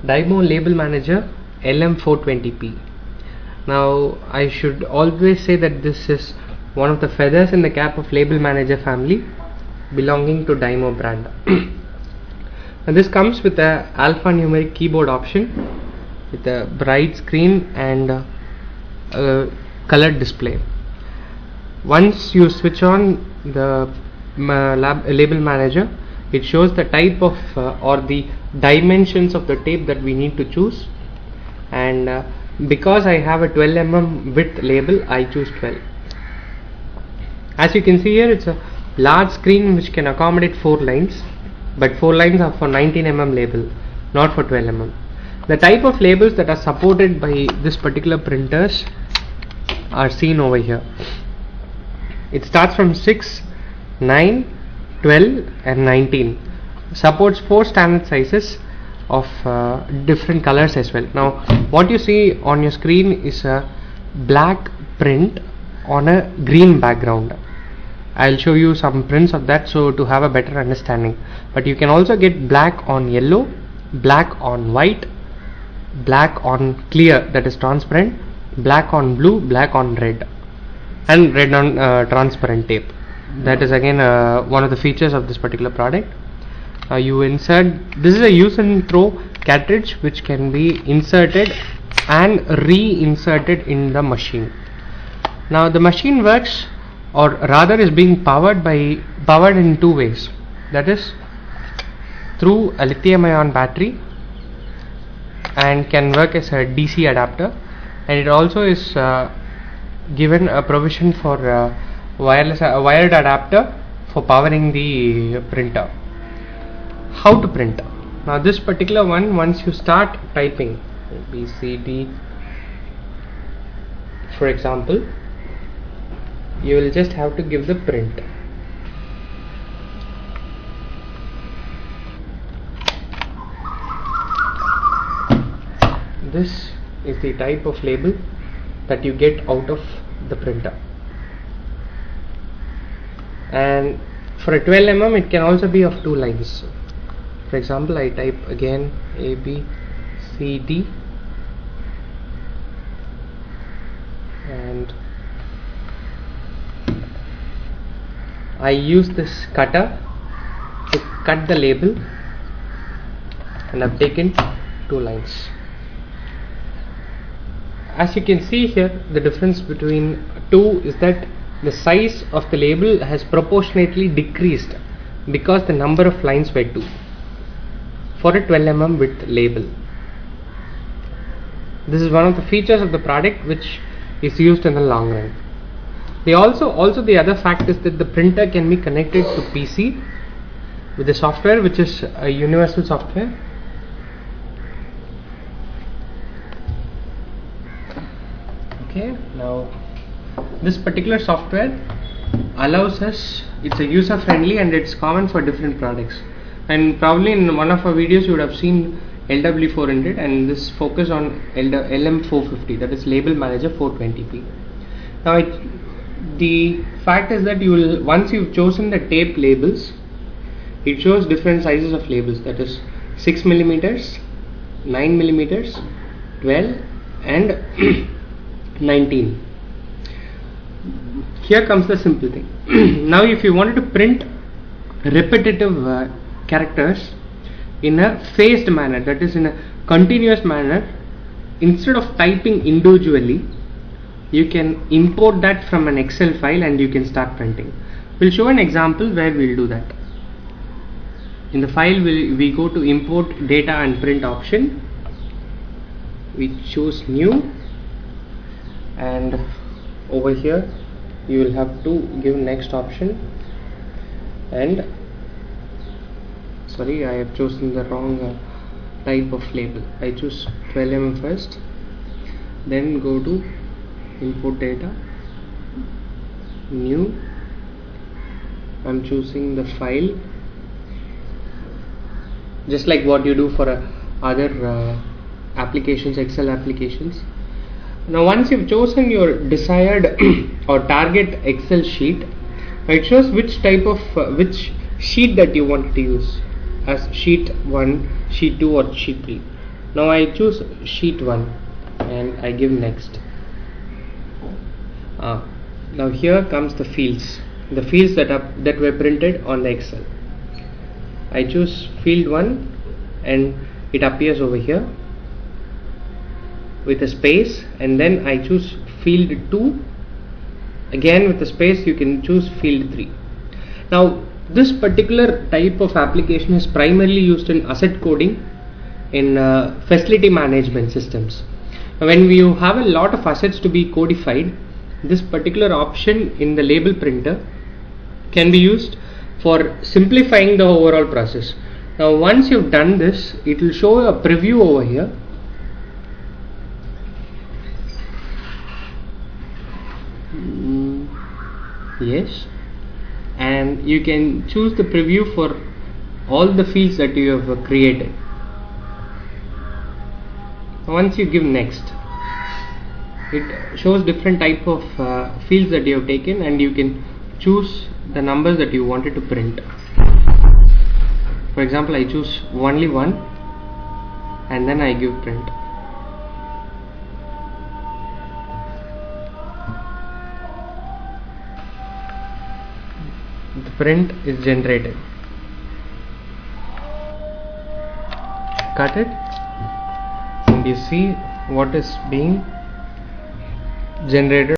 Dymo Label Manager LM420p. Now I should always say that this is one of the feathers in the cap of Label Manager family belonging to Dymo brand. And this comes with a alphanumeric keyboard option with a bright screen and a colored display. Once you switch on the label manager, it shows the type of or the dimensions of the tape that we need to choose, and because I have a 12 mm width label, I choose 12. As you can see here, it's a large screen which can accommodate 4 lines, but 4 lines are for 19 mm label, not for 12 mm. The type of labels that are supported by this particular printers are seen over here. It starts from 6, 9, 12 and 19. Supports 4 standard sizes of different colors as well. Now what you see on your screen is a black print on a green background. I'll show you some prints of that so to have a better understanding. But you can also get black on yellow, black on white, black on clear, that is transparent, black on blue, black on red, and red on transparent tape. That is again one of the features of this particular product. You insert, this is a use and throw cartridge which can be inserted and reinserted in the machine. Now the machine works, or rather is being powered in 2 ways. That is through a lithium-ion battery and can work as a DC adapter, and it also is given a provision for wired adapter for powering the printer. How to print? Now this particular one, once you start typing ABCD, for example, you will just have to give the print. This is the type of label that you get out of the printer. And for a 12 mm it can also be of 2 lines. For example, I type again A, B, C, D, and I use this cutter to cut the label, and I've taken 2 lines. As you can see here, the difference between 2 is that the size of the label has proportionately decreased because the number of lines were 2 for a 12 mm width label. This is one of the features of the product which is used in the long run. The other fact is that the printer can be connected to PC with the software which is a universal software. Okay, now this particular software allows us, it's a user friendly and it's common for different products, and probably in one of our videos you would have seen LW400, and this focus on LM450, that is Label Manager 420p. Now the fact is that you will, once you've chosen the tape labels, it shows different sizes of labels, that is 6 millimeters, 9 millimeters, 12 and 19. Here comes the simple thing. Now if you wanted to print repetitive characters in a phased manner, that is in a continuous manner, instead of typing individually, you can import that from an Excel file and you can start printing. We'll show an example where we'll do that. In the file we go to import data and print option, we choose new, and over here you will have to give next option, and sorry, I have chosen the wrong type of label. I choose 12 mm first, then go to import data, new, I'm choosing the file, just like what you do for other applications, Excel applications. Now once you've chosen your desired or target Excel sheet, it shows which type of which sheet that you want to use as sheet 1, sheet 2 or sheet 3. Now I choose sheet 1 and I give next. Now here comes the fields that were printed on the Excel. I choose field 1 and it appears over here with a space, and then I choose field 2 again with a space. You can choose field 3. Now this particular type of application is primarily used in asset coding in facility management systems. When you have a lot of assets to be codified, this particular option in the label printer can be used for simplifying the overall process. Now once you've done this, it will show a preview over here. Yes, and you can choose the preview for all the fields that you have created. Once you give next, it shows different type of fields that you have taken, and you can choose the numbers that you wanted to print. For example, I choose only 1 and then I give print. The print is generated. Cut it and you see what is being generated